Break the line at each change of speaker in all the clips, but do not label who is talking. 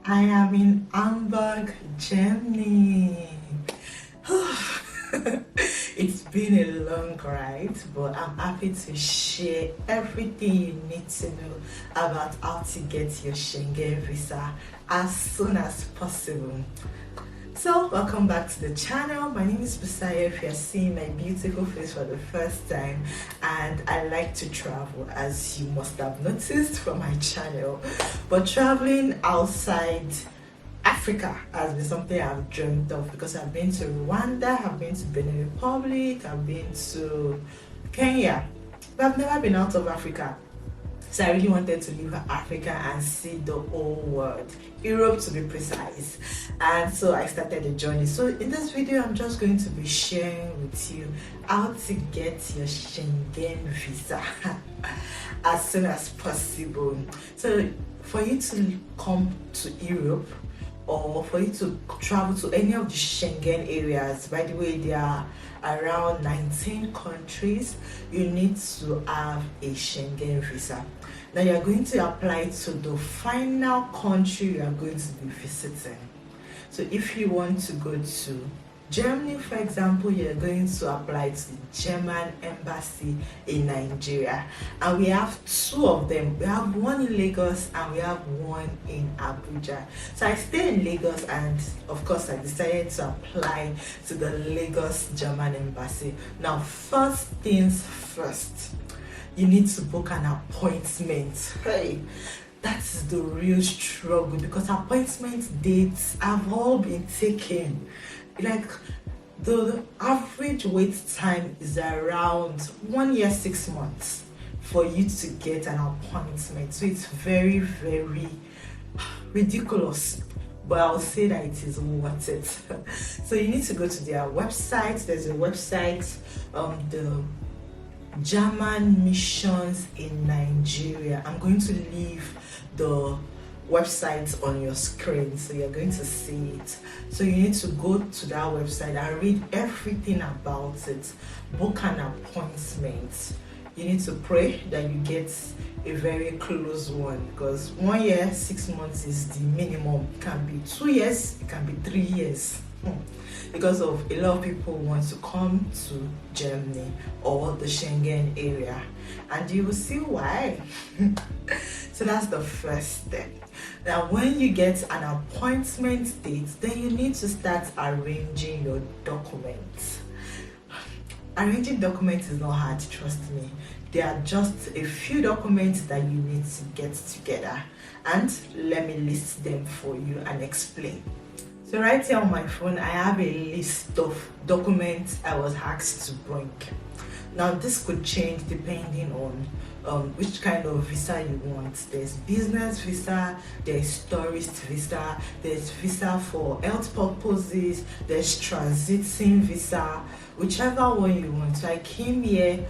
I am in Hamburg, Germany. It's been a long ride, but I'm happy to share everything you need to know about how to get your Schengen visa as soon as possible. So, welcome back to the channel. My name is Busaya. If you're seeing my beautiful face for the first time, and I like to travel, as you must have noticed from my channel. But traveling outside Africa has been something I've dreamt of, because I've been to Rwanda, I've been to Benin Republic, I've been to Kenya, but I've never been out of Africa. So I really wanted to leave Africa and see the whole world, Europe to be precise. And so I started the journey. So in this video, I'm just going to be sharing with you how to get your Schengen visa as soon as possible. So for you to come to Europe, or for you to travel to any of the Schengen areas, by the way, there are around 19 countries, you need to have a Schengen visa. Now you're going to apply to the final country you are going to be visiting. So if you want to go to Germany, for example, you're going to apply to the German embassy in Nigeria, and we have two of them. We have one in Lagos and we have one in Abuja. So I stay in Lagos, and of course I decided to apply to the Lagos German embassy. Now, first things first, you need to book an appointment. Hey, that's the real struggle, because appointment dates have all been taken. Like, the average wait time is around 1 year 6 months for you to get an appointment. So it's very, very ridiculous, but I'll say that it is worth it. So you need to go to their website. There's a website, the German missions in Nigeria. I'm going to leave the website on your screen, so you're going to see it. So you need to go to that website and read everything about it. Book an appointment. You need to pray that you get a very close one, because 1 year 6 months is the minimum. It can be 2 years, it can be 3 years, because of a lot of people want to come to Germany or the Schengen area, and you will see why. So that's the first step. Now, when you get an appointment date, then you need to start arranging your documents. Arranging documents is not hard, trust me. There are just a few documents that you need to get together, and let me list them for you and explain. So right here on my phone, I have a list of documents I was asked to bring. Now, this could change depending on which kind of visa you want. There's business visa, there's tourist visa, there's visa for health purposes, there's transiting visa, whichever one you want. So I came here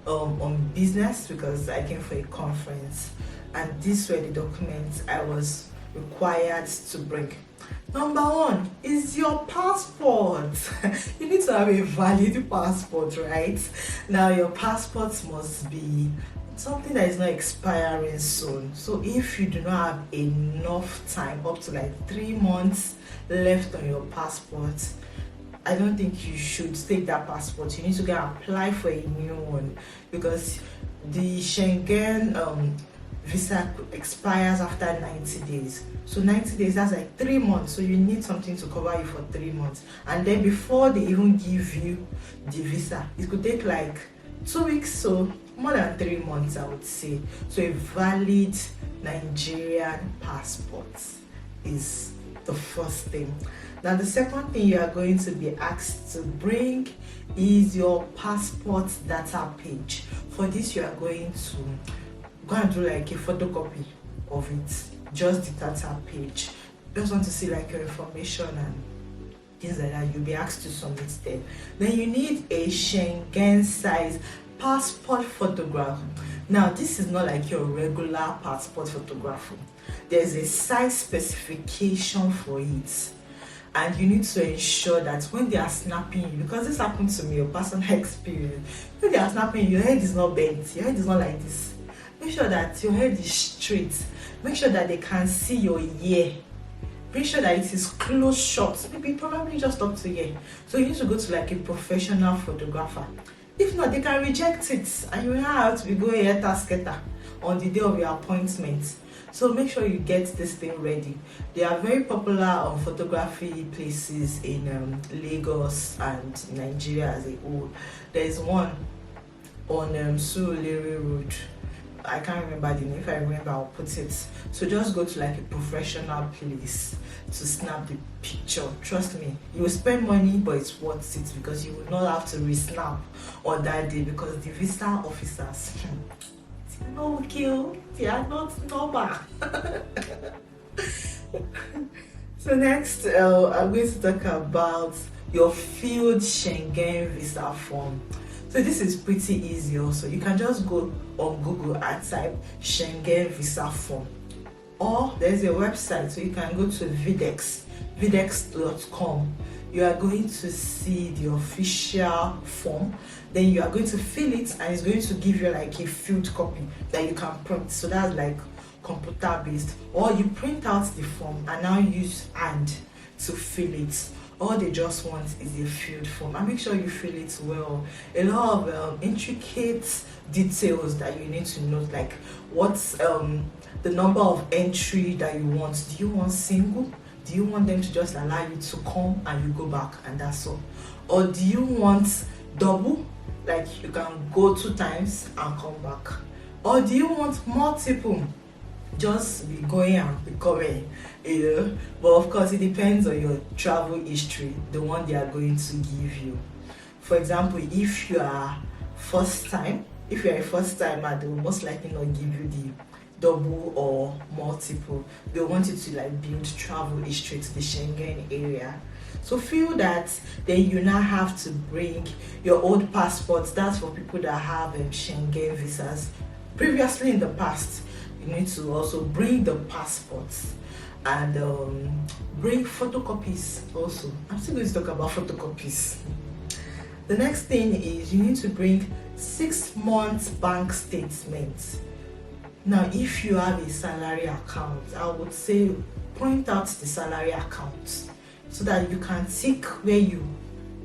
on business because I came for a conference, and these were the documents I was required to bring. Number one is your passport. You need to have a valid passport, right? Now, your passport must be something that is not expiring soon. So if you do not have enough time, up to like 3 months left on your passport, I don't think you should take that passport. You need to go and apply for a new one, because the Schengen visa expires after 90 days. So 90 days, that's like 3 months. So you need something to cover you for 3 months. And then before they even give you the visa, it could take like 2 weeks, so more than 3 months, I would say. So a valid Nigerian passport is the first thing. Now, the second thing you are going to be asked to bring is your passport data page. For this, you are going to go and do like a photocopy of it, just the data page. Just want to see like your information and things like that. You'll be asked to submit them. Then you need a Schengen size passport photograph. Now, this is not like your regular passport photograph. There's a size specification for it, and you need to ensure that when they are snapping you, because this happened to me, a personal experience, when they are snapping you, your head is not bent, your head is not like this. Make sure that your head is straight. Make sure that they can see your ear Be sure that it is close shot, maybe probably just up to here. So you need to go to like a professional photographer. If not, they can reject it and you will have to be going scatter on the day of your appointment. So make sure you get this thing ready. They are very popular on photography places in Lagos and Nigeria as a whole. There is one on Surulere Road. I can't remember the name. If I remember, I'll put it. So just go to like a professional place to snap the picture. Trust me, you will spend money, but it's worth it because you will not have to re-snap on that day because the visa officers, no kill, they are not normal. So next, I'm going to talk about your field Schengen visa form. So this is pretty easy also. You can just go on Google and type Schengen visa form. Or there's a website, so you can go to videx.com. You are going to see the official form. Then you are going to fill it and it's going to give you like a filled copy that you can print. So that's like computer based. Or you print out the form and now use hand to fill it. All they just want is a filled form, and make sure you fill it well. A lot of intricate details that you need to note, like what's the number of entry that you want. Do you want single? Do you want them to just allow you to come and you go back and that's all? Or do you want double, like you can go 2 times and come back? Or do you want multiple, just be going and be coming, you know? But of course it depends on your travel history, the one they are going to give you. For example, if you are a first timer, they will most likely not give you the double or multiple. They want you to like build travel history to the Schengen area. So feel that, then you now have to bring your old passports. That's for people that have Schengen visas previously in the past. You need to also bring the passports and bring photocopies also. I'm still going to talk about photocopies. The next thing is you need to bring 6 months bank statements. Now, if you have a salary account, I would say print out the salary account so that you can tick where you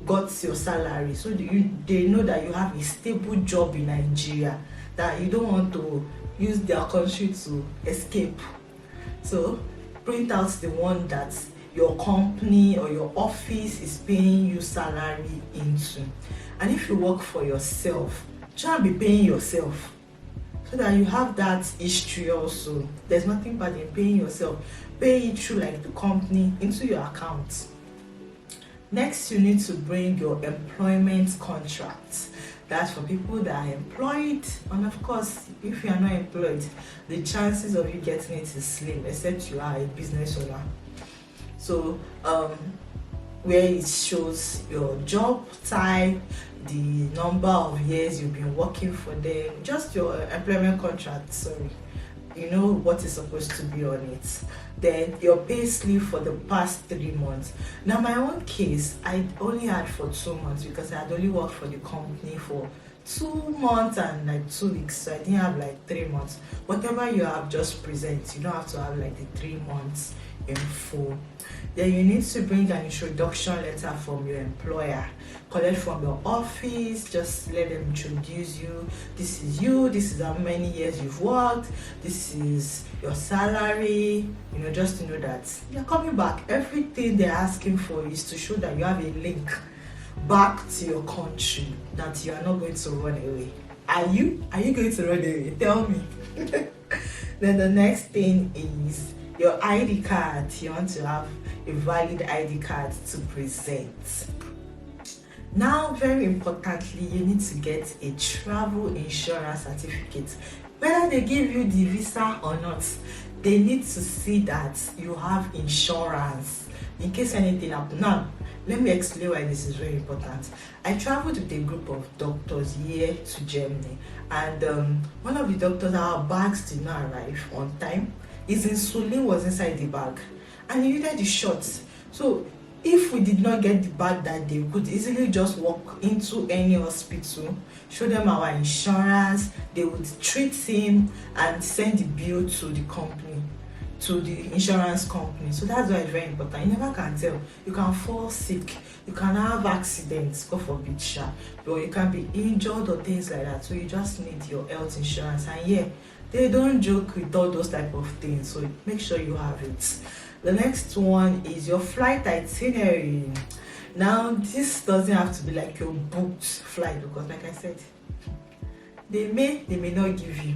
got your salary, so they know that you have a stable job in Nigeria, that you don't want to use their country to escape. So print out the one that your company or your office is paying you salary into. And if you work for yourself, try and be paying yourself so that you have that history also. There's nothing bad in paying yourself. Pay it through like the company into your account. Next, you need to bring your employment contract. That's for people that are employed, and of course, if you are not employed, the chances of you getting it is slim, except you are a business owner. So, where it shows your job type, the number of years you've been working for them, just your employment contract, sorry. You know what is supposed to be on it. Then your pay slip for the past 3 months. Now my own case, I only had for 2 months because I had only worked for the company for 2 months and like 2 weeks, so I didn't have like 3 months. Whatever you have, just present. You don't have to have like the 3 months in full. Then you need to bring an introduction letter from your employer. Collect from your office, just let them introduce you. This is how many years you've worked, this is your salary, you know, just to know that you're coming back. Everything they're asking for is to show that you have a link back to your country, that you are not going to run away. Are you going to run away? Tell me. Then the next thing is your ID card. You want to have a valid ID card to present. Now, very importantly, you need to get a travel insurance certificate. Whether they give you the visa or not, they need to see that you have insurance in case anything happens. Now, let me explain why this is very important. I traveled with a group of doctors here to Germany, and one of the doctors, our bags did not arrive on time. His insulin was inside the bag and he needed the shots. So if we did not get the bag that day, we could easily just walk into any hospital, show them our insurance, they would treat him and send the bill to the company. to the insurance company. So that's why it's very important. You never can tell. You can fall sick, you can have accidents, God forbid, or you can be injured or things like that. So you just need your health insurance. And yeah, they don't joke with all those type of things. So make sure you have it. The next one is your flight itinerary. Now this doesn't have to be like your booked flight, because like I said, they may not give you,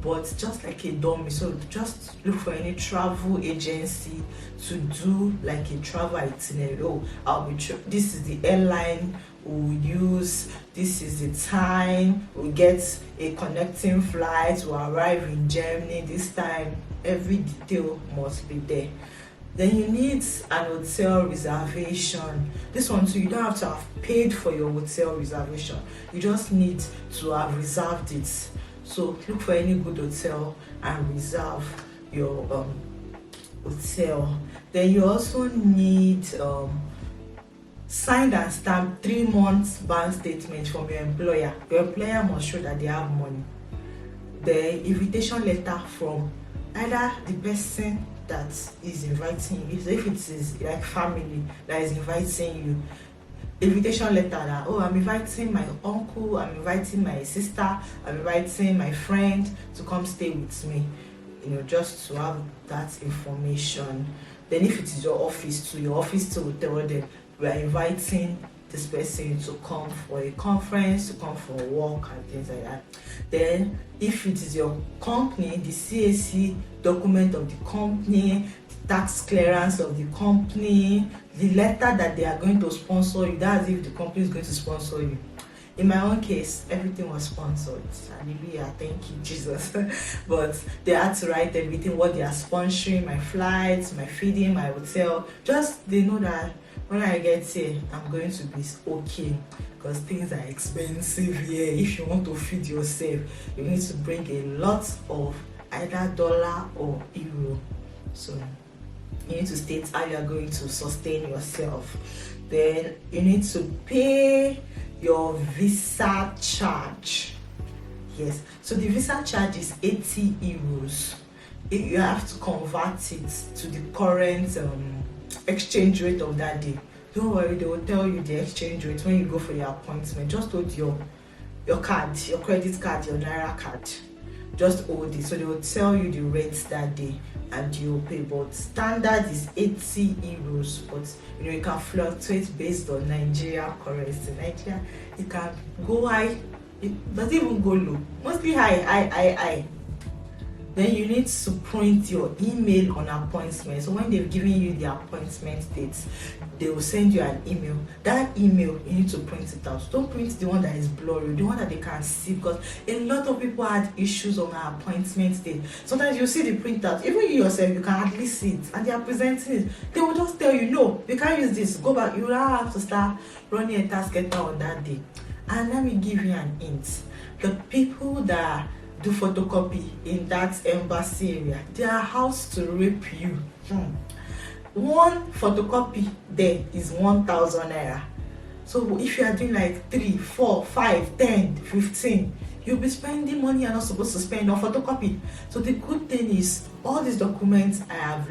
but just like a dummy. So just look for any travel agency to do like a travel itinerary. Oh, this is the airline we'll use, this is the time, we'll get a connecting flight, we'll arrive in Germany this time. Every detail must be there. Then you need an hotel reservation. This one too, you don't have to have paid for your hotel reservation. You just need to have reserved it. So look for any good hotel and reserve your hotel. Then you also need signed and stamped 3 months bank statement from your employer. Your employer must show that they have money. The invitation letter from either the person that is inviting you, so if it is like family that is inviting you, invitation letter that, oh, I'm inviting my uncle, I'm inviting my sister, I'm inviting my friend to come stay with me, just to have that information. Then if it is your office too, your office too will tell them, we are inviting this person to come for a conference, to come for work and things like that. Then if it is your company, the CAC document of the company, the tax clearance of the company, the letter that they are going to sponsor you, that's if the company is going to sponsor you. In my own case, everything was sponsored. Hallelujah, thank you, Jesus. But they had to write everything, what they are sponsoring, my flights, my feeding, my hotel. Just they know that when I get here, I'm going to be okay, because things are expensive here. If you want to feed yourself, you need to bring a lot of either dollar or euro. So you need to state how you are going to sustain yourself. Then you need to pay your visa charge. Yes, so the visa charge is 80 euros. You have to convert it to the current exchange rate of that day. Don't worry, they will tell you the exchange rate when you go for your appointment. Just hold your card, your credit card, your Naira card. Just hold it. So they will tell you the rates that day and you will pay. But standard is 80 euros. But you can fluctuate based on Nigerian currency. Nigeria, it can go high, it doesn't even go low. Mostly high. Then you need to print your email on appointment. So when they've given you the appointment dates, they will send you an email. That email, you need to print it out. Don't print the one that is blurry, the one that they can see, because a lot of people had issues on our appointment date. Sometimes you see the printout, even you yourself, you can hardly see it, and they are presenting it. They will just tell you, no, you can't use this, go back. You will have to start running a task getter on that day. And let me give you an hint. The people that do photocopy in that embassy area, they are house to rape you. One photocopy there is 1,000 naira. So if you are doing like 3, 4, 5, 10, 15, you'll be spending money you're not supposed to spend on photocopy. So the good thing is, all these documents I have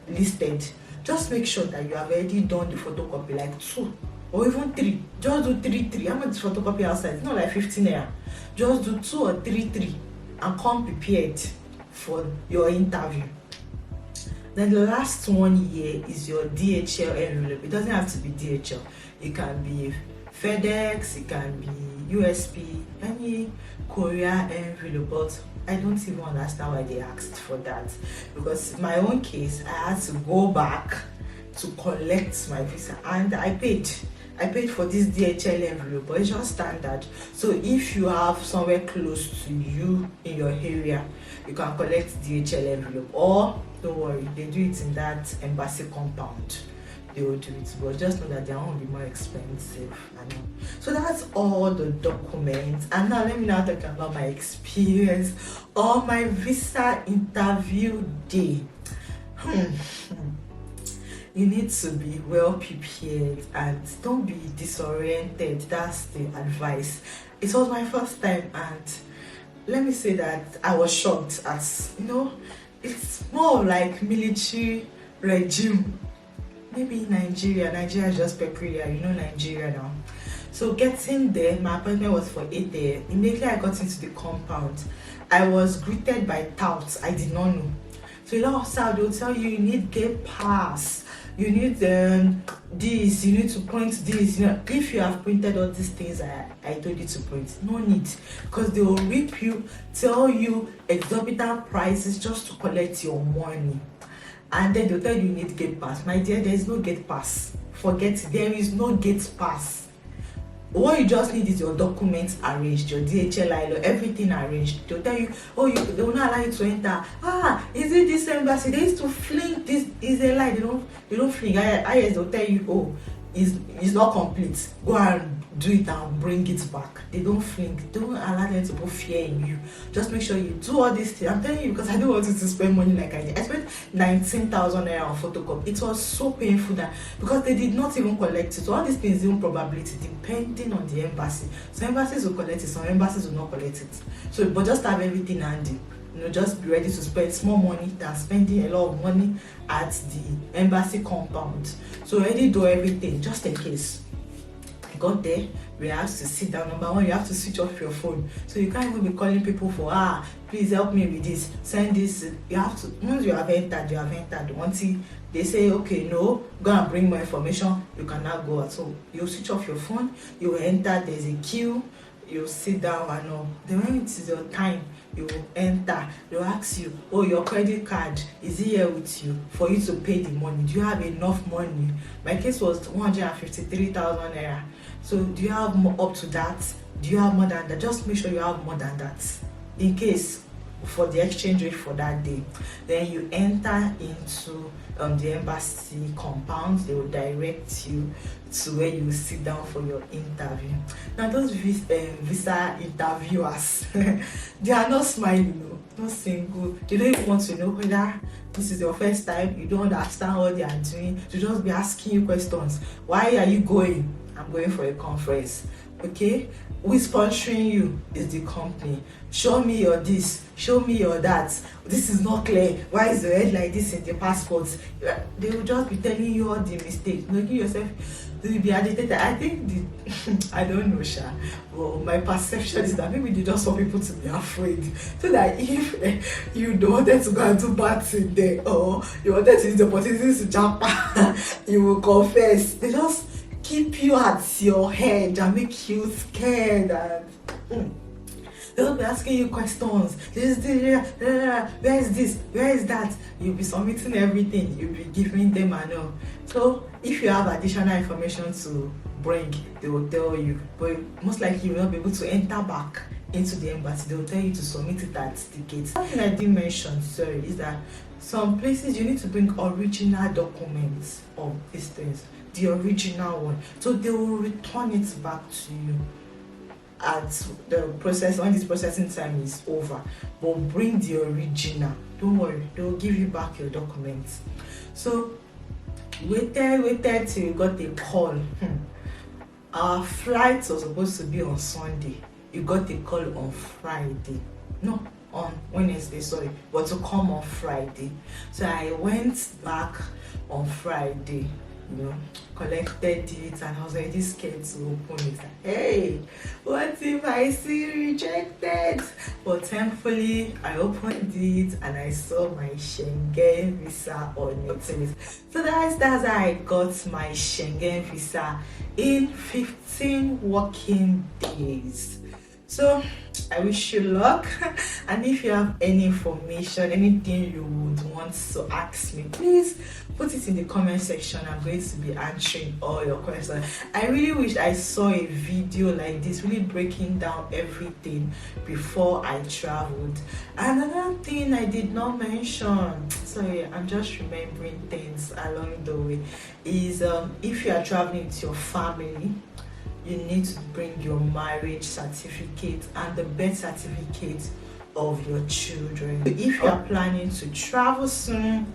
listed, just make sure that you have already done the photocopy, like 2 or even 3. Just do 3. How much photocopy outside? It's not like 15 naira. Just do 2 or 3 and come prepared for your interview. Then the last one here is your DHL envelope. It doesn't have to be DHL. It can be FedEx, it can be USP, any courier envelope. But I don't even understand why they asked for that. Because in my own case, I had to go back to collect my visa, and I paid for this DHL envelope, but it's just standard. So if you have somewhere close to you in your area, you can collect DHL envelope, or don't worry, they do it in that embassy compound. They will do it, but just know that they won't be more expensive. So that's all the documents. And now let me now talk about my experience on my visa interview day. You need to be well prepared and don't be disoriented. That's the advice. It was my first time, and let me say that I was shocked, as it's more like military regime. Maybe Nigeria is just peculiar, you know Nigeria now. So getting there, my appointment was for 8 a.m. Immediately I got into the compound, I was greeted by touts I did not know. So a lot of staff, they'll tell you need gate pass, you need this, you need to print this. You know, if you have printed all these things I told you to print, no need, because they will rip you, tell you exorbitant prices just to collect your money. And then they'll tell you need gate pass. My dear, there is no gate pass. Forget it, there is no gate pass. What you just need is your documents arranged, your DHL, everything arranged. They'll tell you, oh, they will not allow you to enter. Is it this embassy? They used to fling. This is a lie. They don't fling. They'll tell you, oh, it's not complete. Go and do it and bring it back. They don't fling. Don't allow them to put fear in you. Just make sure you do all these things. I'm telling you, because I don't want you to spend money like I did. I spent 19,000 naira on photocopy. It was so painful that because they did not even collect it. So all these things, even probability depending on the embassy. Some embassies will collect it, some embassies will not collect it. So, but just have everything handy. You know, just be ready to spend small money than spending a lot of money at the embassy compound. So already do everything just in case. I got there, we have to sit down. Number one, you have to switch off your phone. So you can't even be calling people for please help me with this, send this. You have to, once you have entered, until they say okay, no, go and bring more information, you cannot go at all. You switch off your phone, you enter, there's a queue, you sit down and all. Then when it is your time, you will enter. They'll ask you, oh, your credit card, is it here with you for you to pay the money? Do you have enough money? My case was 153,000 naira. So do you have more up to that? Do you have more than that? Just make sure you have more than that in case for the exchange rate for that day. Then you enter into the embassy compound. They will direct you to where you will sit down for your interview. Now those visa interviewers they are not smiling, not single. They don't even want to know whether this is your first time. You don't understand what they are doing. To just be asking you questions. Why are you going? I'm going for a conference. Okay, who is sponsoring you? Is the company. Show me your this, show me your that. This is not clear. Why is the red like this in the passports? They will just be telling you all the mistakes, making yourself to be agitated. I think I don't know, Sha. Well, my perception is that maybe they just want people to be afraid, so that if you don't want them to go and do bad thing there, or you wanted to use the opportunity to jump, you will confess. They just keep you at your head and make you scared, and they'll be asking you questions. Where is this? Where is that? You'll be submitting everything. You'll be giving them a no. So if you have additional information to bring, they will tell you. But most likely you will not be able to enter back into the embassy. They will tell you to submit it at the gate. Something I didn't mention, is that some places you need to bring original documents of these things. The original one, so they will return it back to you at the process when this processing time is over. But bring the original, don't worry, they will give you back your documents. So waited till you got a call. Our flight was supposed to be on Sunday. You got a call on Friday, no, on Wednesday, sorry, but to come on Friday. So I went back on Friday, collected it, and I was already scared to open it. Hey, what if I see rejected? But thankfully I opened it and I saw my Schengen visa on it. So that's how I got my Schengen visa in 15 working days. So I wish you luck, and if you have any information, anything you would want to ask me, please put it in the comment section. I'm going to be answering all your questions. I really wish I saw a video like this, really breaking down everything before I traveled. Another thing I did not mention, sorry, I'm just remembering things along the way, is if you are traveling with your family, you need to bring your marriage certificate and the birth certificate of your children. If you are planning to travel soon,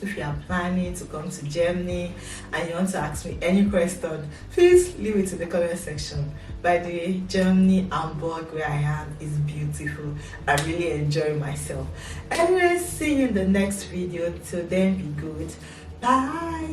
If you are planning to come to Germany and you want to ask me any question, please leave it in the comment section. By the way, Germany, Hamburg, where I am, is beautiful. I really enjoy myself. Anyway, see you in the next video. Till then, be good. Bye.